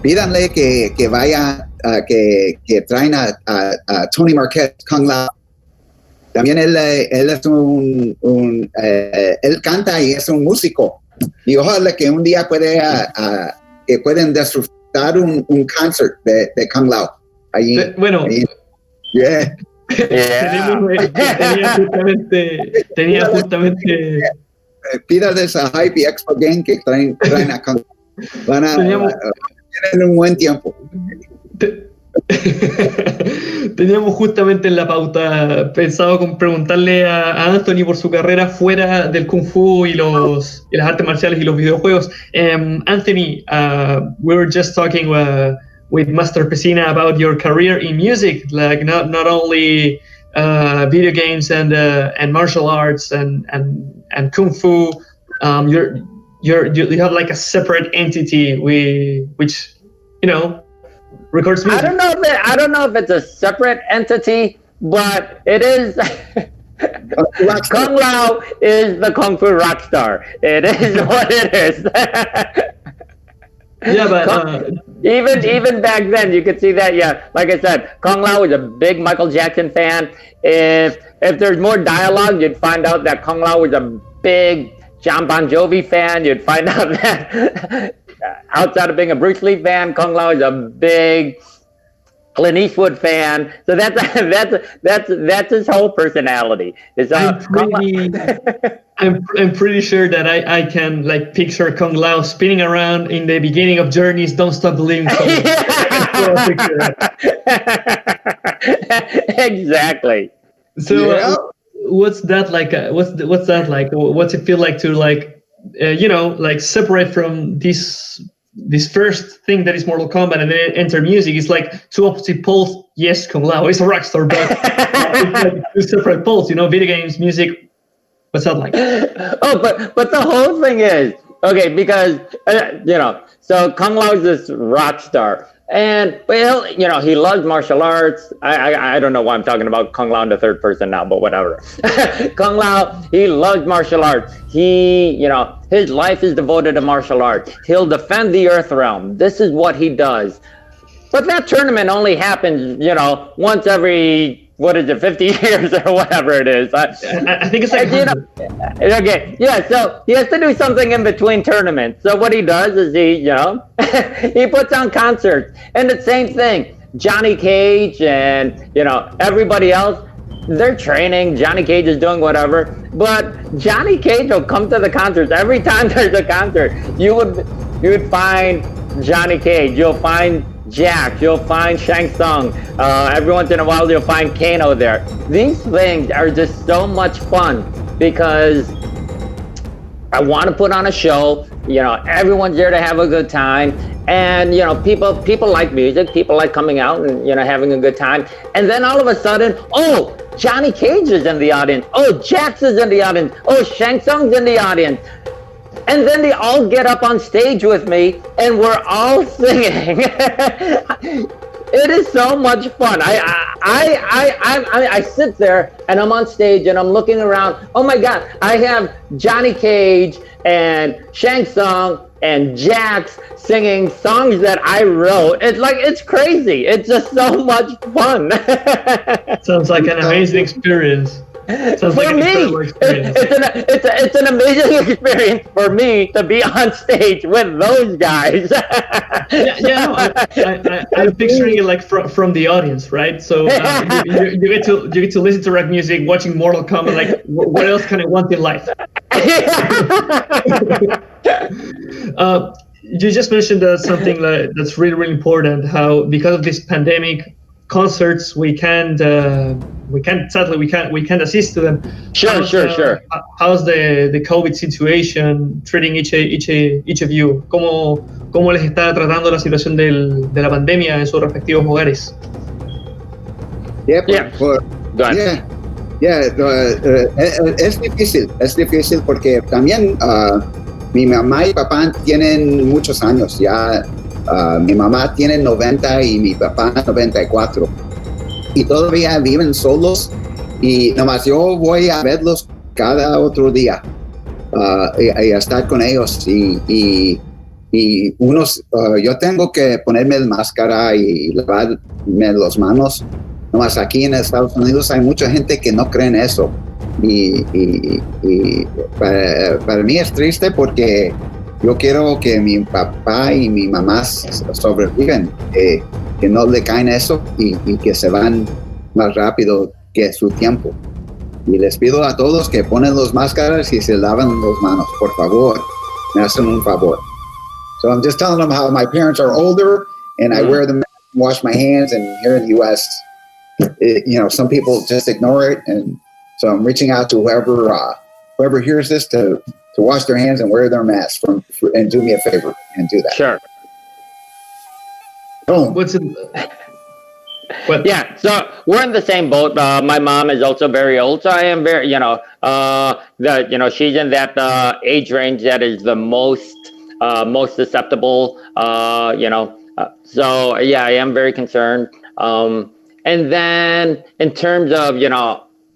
pídanle que vaya, que traen a Anthony Marquez, Kung Lao. También él es él canta y es un músico. Y ojalá que un día que pueden disfrutar un concert de Kung Lao. Allí, bueno. Allí. Yeah. Tenía justamente pídales a Hype y Expogame que traen a Kung Lao. Tienen un buen tiempo. Teníamos justamente en la pauta pensado con preguntarle a Anthony por su carrera fuera del Kung Fu y las artes marciales y los videojuegos. Anthony, we were just talking with Master Pesina about your career in music, like not only video games and martial arts and Kung Fu. You have like a separate entity which records music. I don't know if it's a separate entity, but it is. Kung Lao is the Kung Fu rock star. It is what it is. Yeah, but Even back then, you could see that. Yeah, like I said, Kung Lao was a big Michael Jackson fan. If there's more dialogue, you'd find out that Kung Lao was a big John Bon Jovi fan. You'd find out that outside of being a Bruce Lee fan, Kung Lao is a big Clint Eastwood fan. So that's his whole personality. I'm pretty sure that I can like picture Kung Lao spinning around in the beginning of Journey's "Don't Stop Believing" song. Exactly. So what's that like? What's that like? What's it feel like to like like separate from this first thing that is Mortal Kombat and then enter music? It's like two opposite poles. Yes, Kung Lao is a rock star, but it's like two separate poles. Video games, music. What's that like? Oh, but the whole thing is okay because so Kung Lao is this rock star, and he loves martial arts. I don't know why I'm talking about Kung Lao in the third person now, but whatever. Kung Lao, he loves martial arts. He his life is devoted to martial arts. He'll defend the Earth realm. This is what he does. But that tournament only happens once every 50 years or whatever it is. I think it's like okay, yeah. So he has to do something in between tournaments. So what he does is he he puts on concerts, and the same thing. Johnny Cage and everybody else, they're training. Johnny Cage is doing whatever, but Johnny Cage will come to the concerts every time there's a concert. You would find Johnny Cage. You'll find Jack, you'll find Shang Tsung. Every once in a while, you'll find Kano there. These things are just so much fun because I want to put on a show. Everyone's there to have a good time, and people like music. People like coming out and having a good time. And then all of a sudden, oh, Johnny Cage is in the audience. Oh, Jax is in the audience. Oh, Shang Tsung's in the audience. And then they all get up on stage with me, and we're all singing. It is so much fun. I sit there, and I'm on stage, and I'm looking around. Oh my God! I have Johnny Cage and Shang Tsung and Jax singing songs that I wrote. It's crazy. It's just so much fun. Sounds like an amazing experience. For me, it's an amazing experience for me to be on stage with those guys. I'm picturing it like from the audience, right? So you get to listen to rock music, watching Mortal Kombat. Like, what else can I want in life? You just mentioned something that's really, really important. How because of this pandemic, concerts we can't assist to them. Sure. How's the COVID situation treating each of you? ¿Cómo les está tratando la situación de la pandemia en sus respectivos hogares? Es difícil porque también mi mamá y papá tienen muchos años ya. Mi mamá tiene 90 y mi papá 94 y todavía viven solos y nomás yo voy a verlos cada otro día y a estar con ellos y yo tengo que ponerme la máscara y lavarme las manos. Nomás aquí en Estados Unidos hay mucha gente que no cree en eso y para mí es triste porque yo quiero que mi papá y mi mamá sobreviven, que no le caen eso y que se van más rápido que su tiempo. Y les pido a todos que ponen las máscaras y se lavan las manos, por favor. Me hacen un favor. So I'm just telling them how my parents are older and I wear them, wash my hands, and here in the U.S., some people just ignore it. And so I'm reaching out to whoever hears this to wash their hands and wear their masks and do me a favor and do that. Sure. Boom. What's it? Yeah, so we're in the same boat. My mom is also very old, so I am very, she's in that age range that is the most susceptible. So yeah, I am very concerned. And then in terms of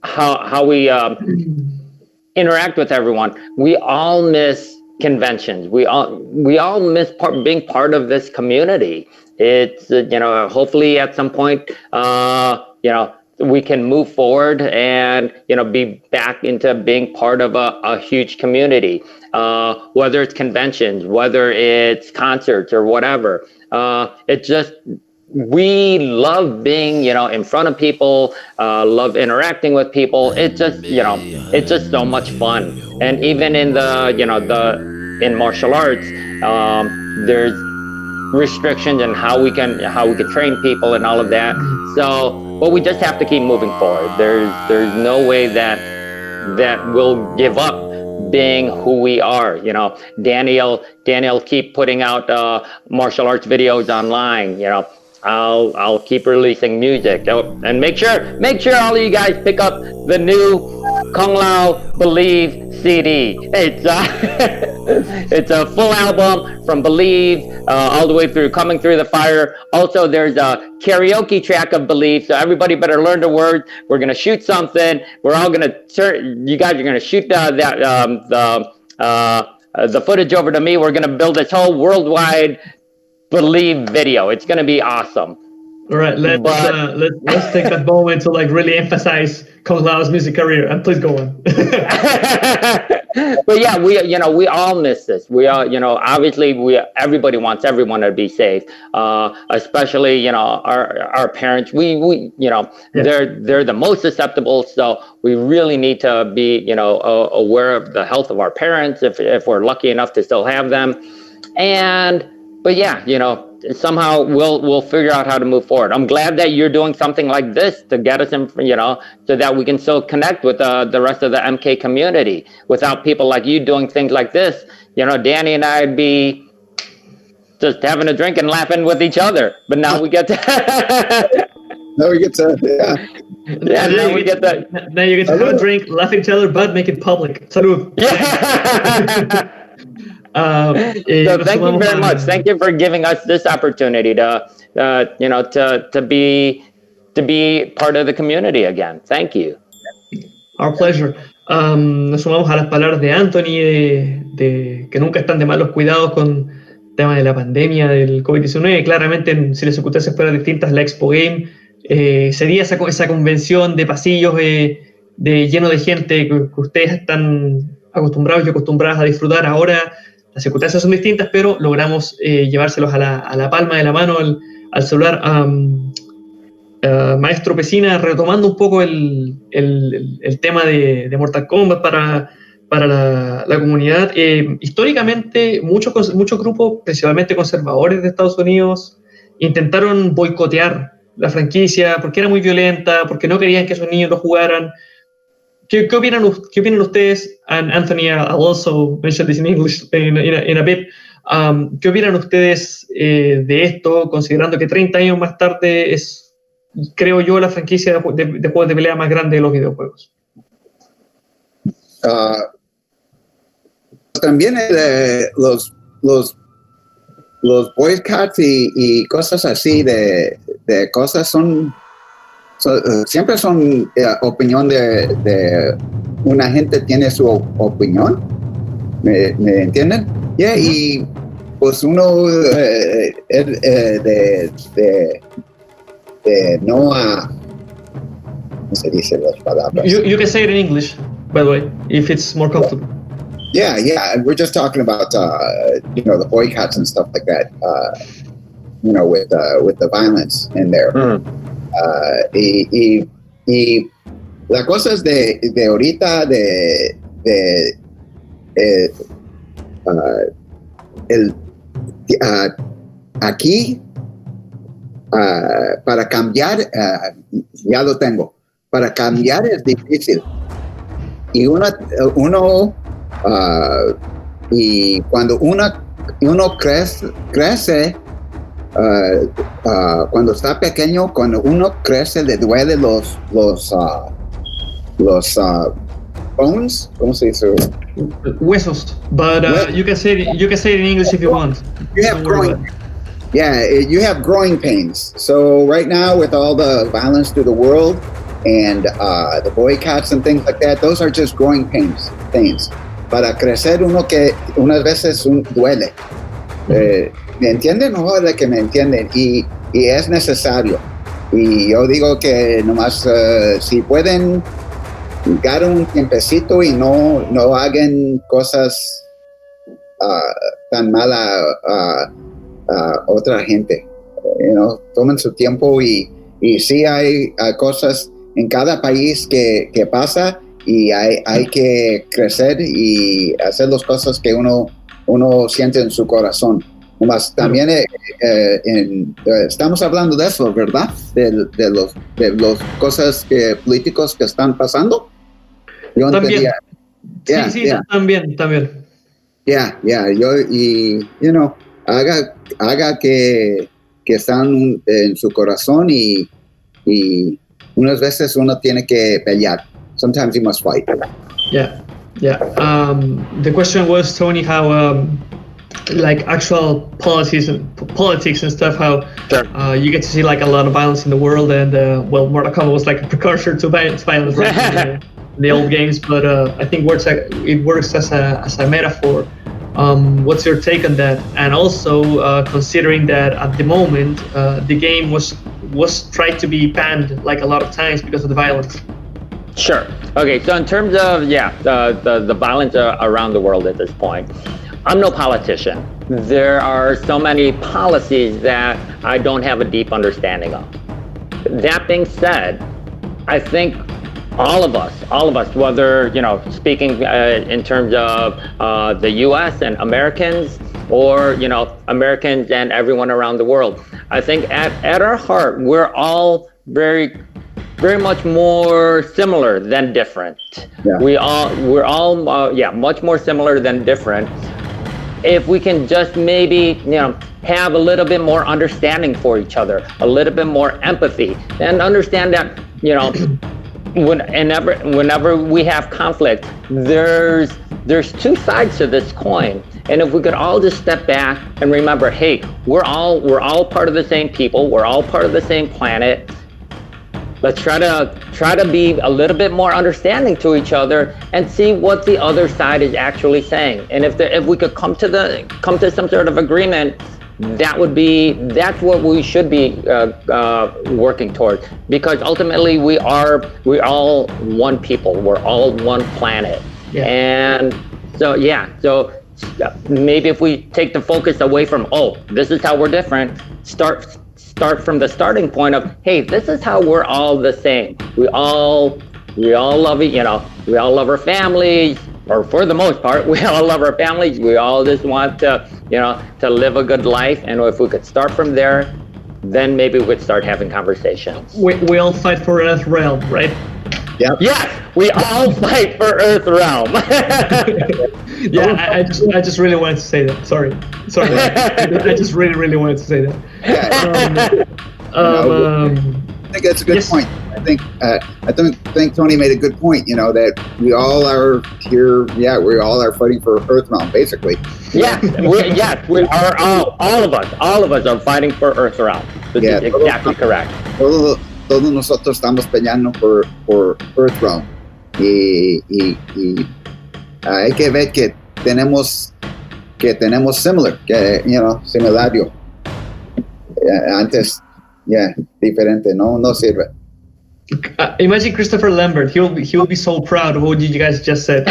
how we interact with everyone, we all miss conventions. We all miss being part of this community. It's hopefully at some point we can move forward and be back into being part of a huge community, whether it's conventions, whether it's concerts or whatever. It's just, we love being in front of people, love interacting with people. It's just it's just so much fun. And even in in martial arts, there's restrictions and how we can train people and all of that. So, but we just have to keep moving forward. There's no way that we'll give up being who we are. Danny'll keep putting out martial arts videos online. I'll keep releasing music. And make sure all of you guys pick up the new Kung Lao Believe CD. It's a full album from Believe all the way through Coming Through the Fire. Also, there's a karaoke track of Believe, so everybody better learn the words. We're gonna shoot something. We're all gonna you guys are gonna shoot the footage over to me. We're gonna build this whole worldwide Believe video. It's gonna be awesome. All right, let's take that moment to really emphasize Kung Lao's music career, and please go on. But yeah, we all miss this. We all, obviously everybody wants everyone to be safe, especially our parents. We they're the most susceptible, so we really need to be aware of the health of our parents if we're lucky enough to still have them. But yeah, somehow we'll figure out how to move forward. I'm glad that you're doing something like this to get us in, so that we can still connect with the rest of the MK community. Without people like you doing things like this, Danny and I'd be just having a drink and laughing with each other. But now we get to. Now we get to, yeah. Yeah, now you get to have a drink, laugh at each other, but make it public. Salud. Yeah. So thank you very much. Thank you for giving us this opportunity to be part of the community again. Thank you. Our pleasure. Nos sumamos a las palabras de Anthony de que nunca están de más los cuidados con el tema de la pandemia del COVID-19. Claramente, si las circunstancias fueran distintas, la Expogame sería esa convención de pasillos lleno de gente que ustedes están acostumbrados y acostumbradas a disfrutar. Ahora las circunstancias son distintas, pero logramos llevárselos a la palma de la mano, al celular. Maestro Pesina, retomando un poco el tema de Mortal Kombat para la comunidad. Históricamente, muchos grupos, principalmente conservadores de Estados Unidos, intentaron boicotear la franquicia porque era muy violenta, porque no querían que sus niños lo jugaran. ¿Qué opinan ustedes? And Anthony, I'll also mention this in English in a bit. ¿Qué opinan ustedes de esto, considerando que 30 años más tarde es, creo yo, la franquicia de juegos de pelea más grande de los videojuegos? También los boycotts y cosas así de cosas siempre son opinión de una gente tiene su opinión, ¿me entienden? Yeah, y pues uno de no ¿cómo se dice las palabras? You can say it in English, by the way, if it's more comfortable. Yeah, we're just talking about the boycotts and stuff like that, with the violence in there. Y las cosas de ahorita aquí para cambiar ya lo tengo. Para cambiar es difícil y y cuando uno crece cuando está pequeño, cuando uno crece le duele los bones, ¿cómo se dice? Huesos, but you can say it in English if you want. You have you have growing pains. So right now, with all the violence through the world and the boycotts and things like that, those are just growing pains. para crecer uno que unas veces duele. ¿Me entienden? No, de que me entienden. Y es necesario. Y yo digo que nomás si pueden dar un tiempecito y no hagan cosas tan malas a otra gente. Tomen su tiempo y sí hay cosas en cada país que pasa y hay que crecer y hacer las cosas que uno siente en su corazón. Más también estamos hablando de eso, ¿verdad? De los cosas políticos que están pasando. Yo también. Entendía, sí, también. Haga que están en su corazón y unas veces uno tiene que pelear. Sometimes you must fight. Yeah. The question was, Tony, how like actual politics and stuff, how you get to see like a lot of violence in the world, and Mortal Kombat was like a precursor to violence right, in the old games, but I think it works as a metaphor. What's your take on that? And also considering that at the moment the game was tried to be banned like a lot of times because of the violence. Sure. Okay, so in terms of the violence around the world at this point, I'm no politician. There are so many policies that I don't have a deep understanding of. That being said, I think all of us, whether, speaking in terms of the US and Americans, or, Americans and everyone around the world, I think at our heart, we're all very much more similar than different. Yeah. We're all much more similar than different. If we can just maybe, have a little bit more understanding for each other, a little bit more empathy, and understand that, whenever we have conflict, there's two sides to this coin. And if we could all just step back and remember, hey, we're all part of the same people, we're all part of the same planet. Let's try to be a little bit more understanding to each other and see what the other side is actually saying. And if we could come to some sort of agreement, that's what we should be working towards. Because ultimately we're all one people. We're all one planet. Yeah. And so maybe if we take the focus away from, this is how we're different, start from the starting point of, hey, this is how we're all the same. We all love it, we all love our families, or for the most part, we all love our families. We all just want to live a good life. And if we could start from there, then maybe we could start having conversations. We all fight for Earth Realm, right? Yep. Yes, we all fight for Earth Realm. Yeah, I just really wanted to say that. Sorry. I just really wanted to say that. I think that's a good point. I think Tony made a good point. That we all are here. Yeah, we all are fighting for Earth Realm, basically. Yeah, we are all of us are fighting for Earth Realm. That's exactly correct. Todos nosotros estamos peleando por Earth Realm y hay que ver que tenemos similario. Antes, diferente, no sirve. Imagine Christopher Lambert. He will be so proud of what you guys just said.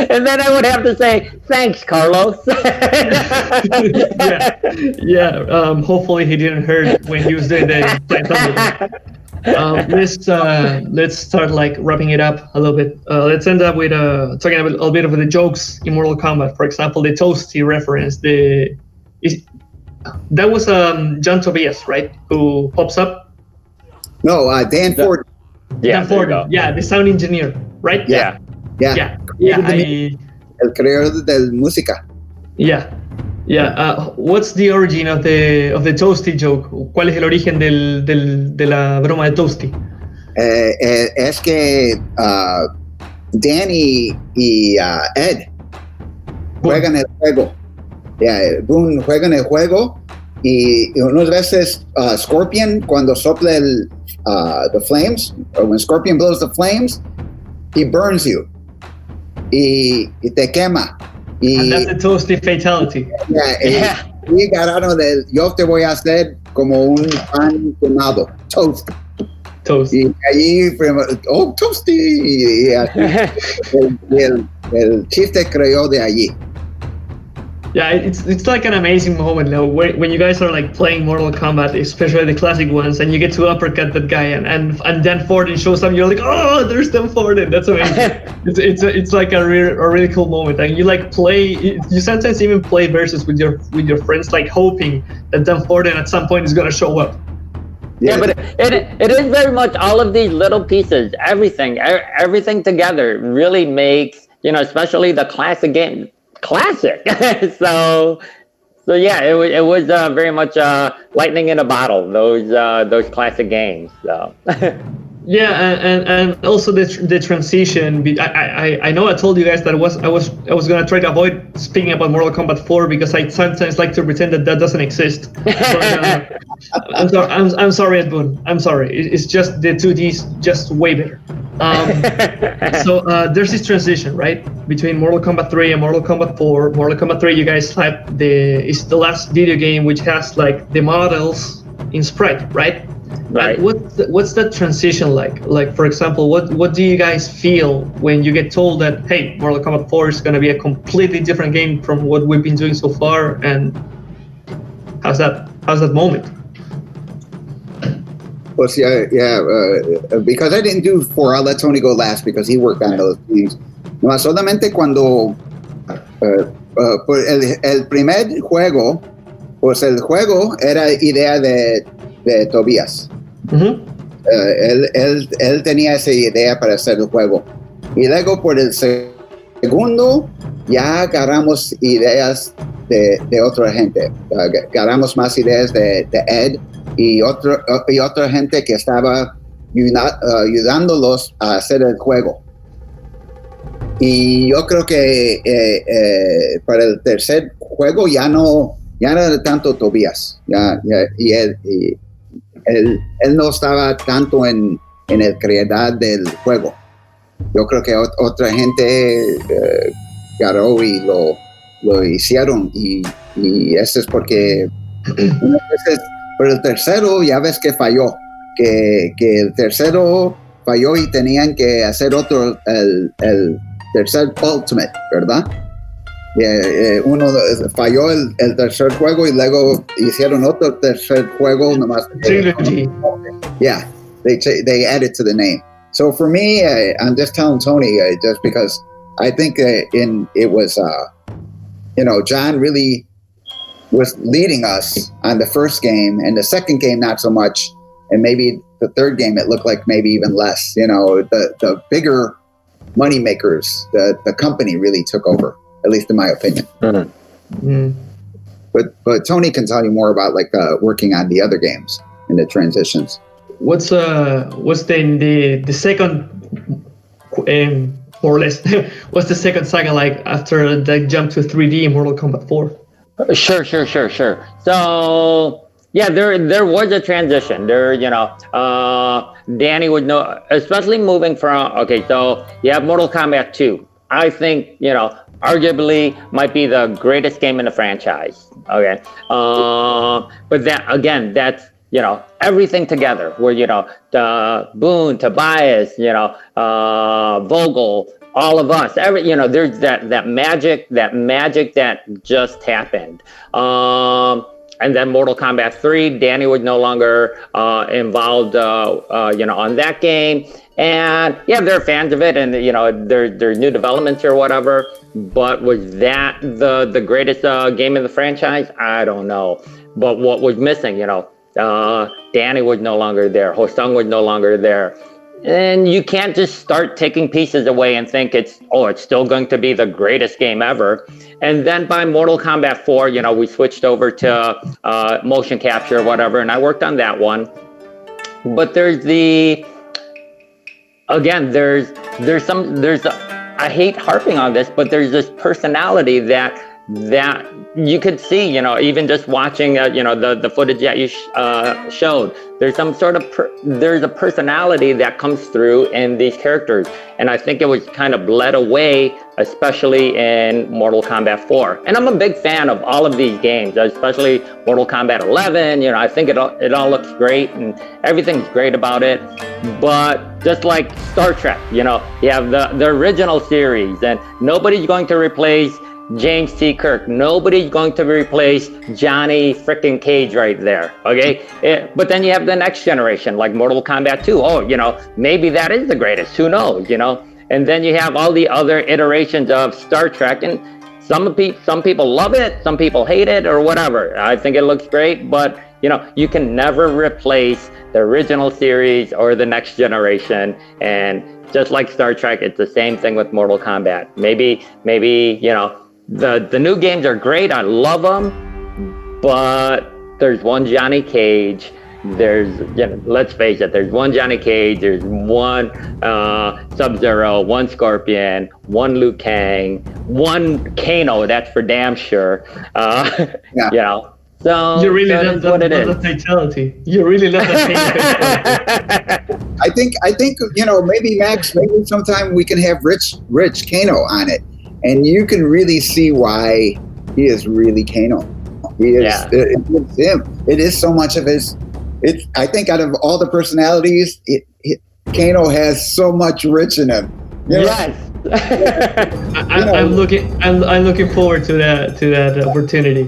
And then I would have to say, thanks, Carlos. Hopefully he didn't hurt when he was doing the let's start like wrapping it up a little bit. Let's end up with talking a little bit of the jokes in Mortal Kombat. For example, the Toasty reference. That was John Tobias, right? Who pops up. No, Dan Ford. Yeah, Dan Ford. Yeah, the sound engineer, right? Yeah. El creador de música. Yeah. What's the origin of the Toasty joke? ¿Cuál es el origen de la broma de Toasty? Es que Danny y Ed juegan el juego. Boone juegan el juego y unas veces Scorpion, cuando sopla the flames, or when Scorpion blows the flames, he burns you. y te quema. And that's the toasty fatality. Y agarraron del yo te voy a hacer como un pan quemado, toast. Y allí, toasty. Y el chiste creó de allí. Yeah, it's like an amazing moment now when you guys are like playing Mortal Kombat, especially the classic ones, and you get to uppercut that guy, and Dan Forden shows up. You're like, oh, there's Dan Forden. That's amazing. it's like a really cool moment, and you like play. You sometimes even play versus with your friends, like hoping that Dan Forden at some point is gonna show up. Yeah, but it is very much all of these little pieces, everything together really makes, especially the classic game. Classic. so yeah, it was very much lightning in a bottle, those classic games. So yeah, and also the transition. I know I told you guys that I was gonna try to avoid speaking about Mortal Kombat 4 because I sometimes like to pretend that doesn't exist. But, I'm sorry, Ed Boon. I'm sorry. It's just the 2D's just way better. So there's this transition, right, between Mortal Kombat 3 and Mortal Kombat 4. Mortal Kombat 3, you guys have it's the last video game which has like the models in sprite, right? Right. And what's that transition like? Like, for example, what do you guys feel when you get told that, hey, Mortal Kombat 4 is going to be a completely different game from what we've been doing so far? And how's that moment? Well, because I didn't do 4, I'll let Tony go last because he worked on those things. No, solamente cuando el primer juego, pues el juego era idea de Tobias. Uh-huh. Él tenía esa idea para hacer el juego. Y luego por el segundo ya agarramos ideas de otra gente. Agarramos más ideas de Ed y otra gente que estaba ayudándolos a hacer el juego. Y yo creo que para el tercer juego ya no era tanto Tobias. Y él no estaba tanto en el creador del juego. Yo creo que otra gente agarró y lo hicieron y eso es porque pero el tercero ya ves que falló, que el tercero falló y tenían que hacer otro, el tercer Ultimate, ¿verdad? Uno falló el tercer juego y luego hicieron otro tercer juego nomás. Yeah, they added to the name. So for me, I'm just telling Tony just because I think it was John really was leading us on the first game, and the second game not so much, and maybe the third game it looked like maybe even less. The bigger money makers, the company really took over, at least in my opinion. Mm-hmm. But Tony can tell you more about like working on the other games and the transitions. What's the second more or less what's the second saga like after the jump to 3D in Mortal Kombat 4? Sure. So yeah, there was a transition. Danny would know, especially moving from. Okay, so you have Mortal Kombat 2. I think arguably might be the greatest game in the franchise. Okay, but that's everything together. Where the Boone, Tobias, Vogel, all of us, there's that magic that just happened. And then Mortal Kombat 3, Danny was no longer involved, on that game. And yeah, they're fans of it, and there's new developments or whatever. But was that the greatest game in the franchise? I don't know. But what was missing, Danny was no longer there. Hosung was no longer there. And you can't just start taking pieces away and think it's still going to be the greatest game ever. And then by Mortal Kombat 4, we switched over to motion capture or whatever, and I worked on that one. But I hate harping on this, but there's this personality that that you could see, even just watching, the footage that you showed, there's some sort of, there's a personality that comes through in these characters. And I think it was kind of led away, especially in Mortal Kombat 4. And I'm a big fan of all of these games, especially Mortal Kombat 11. I think it all looks great and everything's great about it. But just like Star Trek, you have the original series, and nobody's going to replace James T. Kirk. Nobody's going to replace Johnny frickin' Cage right there, okay? But then you have the next generation, like Mortal Kombat 2. Oh, maybe that is the greatest. Who knows, And then you have all the other iterations of Star Trek, and some people love it, some people hate it, or whatever. I think it looks great, but you can never replace the original series or the next generation. And just like Star Trek, it's the same thing with Mortal Kombat. Maybe the new games are great. I love them, but there's one Johnny Cage. Let's face it, there's one Johnny Cage, there's one Sub-Zero, one Scorpion, one Liu Kang, one Kano, that's for damn sure. So you really love the fatality. You really love that fatality. I think maybe Max, maybe sometime we can have Rich Kano on it, and you can really see why he is really Kano. He is. Yeah. It's him. It is so much of his. I think out of all the personalities, Kano has so much Rich in him. Yes. I'm looking forward to that opportunity.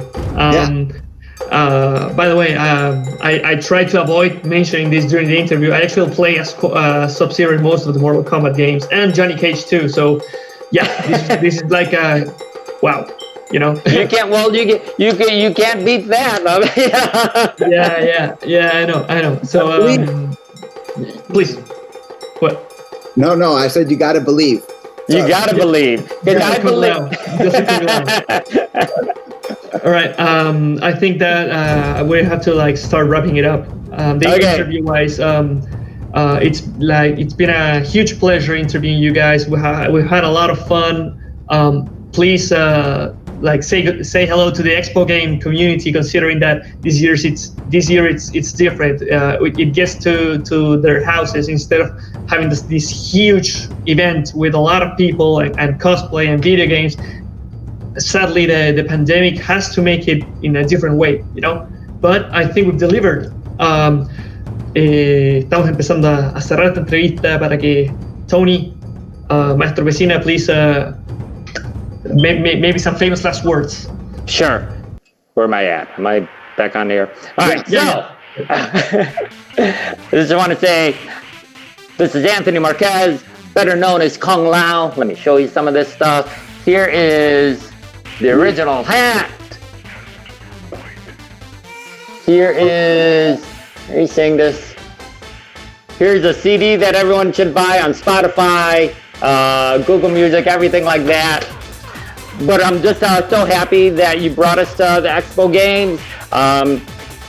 By the way, I tried to avoid mentioning this during the interview. I actually play as Sub-Zero in most of the Mortal Kombat games, and Johnny Cage too. So, yeah, this is like wow. You can't beat that. Yeah, I know. So, please, what? No, I said you got to believe. You got to believe. I believe. All right. I think that we have to start wrapping it up. Interview-wise, it's been a huge pleasure interviewing you guys. We've had a lot of fun. Please say hello to the Expogame community, considering that this year it's different. It gets to their houses instead of having this huge event with a lot of people and cosplay and video games. Sadly, the pandemic has to make it in a different way, but I think we've delivered. Estamos empezando a cerrar esta entrevista para que Tony, Maestro Pesina, please maybe some famous last words. Sure. Where am I at? Am I back on here? All right. So, I just want to say, this is Anthony Marquez, better known as Kung Lao. Let me show you some of this stuff. Here is the original hat. Here is, are you seeing this? Here's a CD that everyone should buy on Spotify, Google Music, everything like that. But I'm just so happy that you brought us to the Expogame.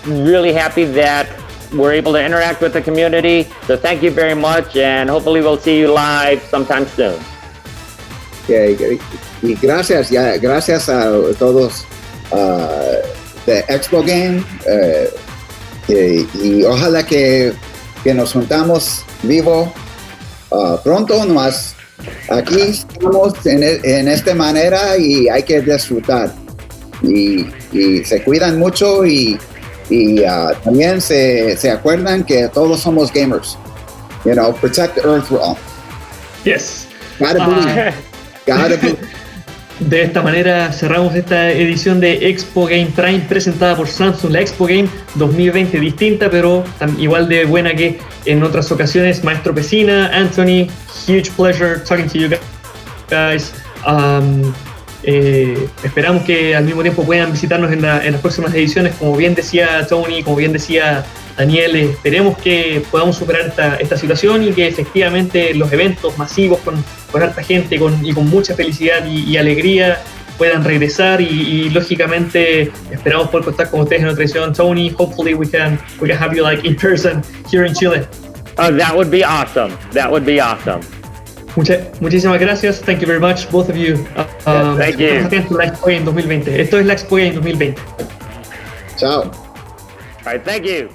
Really happy that we're able to interact with the community. So thank you very much, and hopefully we'll see you live sometime soon. Y gracias a todos de Expogame, y ojalá que nos juntamos vivo pronto. Nomás aquí estamos en esta manera y hay que disfrutar y se cuidan mucho y también se acuerdan que todos somos gamers. Protect the earth realm. Yes. Gotta believe. De esta manera cerramos esta edición de Expogame Prime presentada por Samsung, la Expogame 2020, distinta pero igual de buena que en otras ocasiones. Maestro Pesina, Anthony, huge pleasure talking to you guys. Esperamos que al mismo tiempo puedan visitarnos en las próximas ediciones. Como bien decía Tony, como bien decía Daniel, esperemos que podamos superar esta situación y que efectivamente los eventos masivos con harta gente y con mucha felicidad y alegría puedan regresar y lógicamente esperamos poder contar con ustedes en otra edición. Tony, hopefully we can have you in person here in Chile. Oh, that would be awesome. Muchísimas gracias. Thank you very much, both of you. Thank you. Estamos atentos a la Expogame 2020. Esto es la Expogame 2020. Chao. All right, thank you.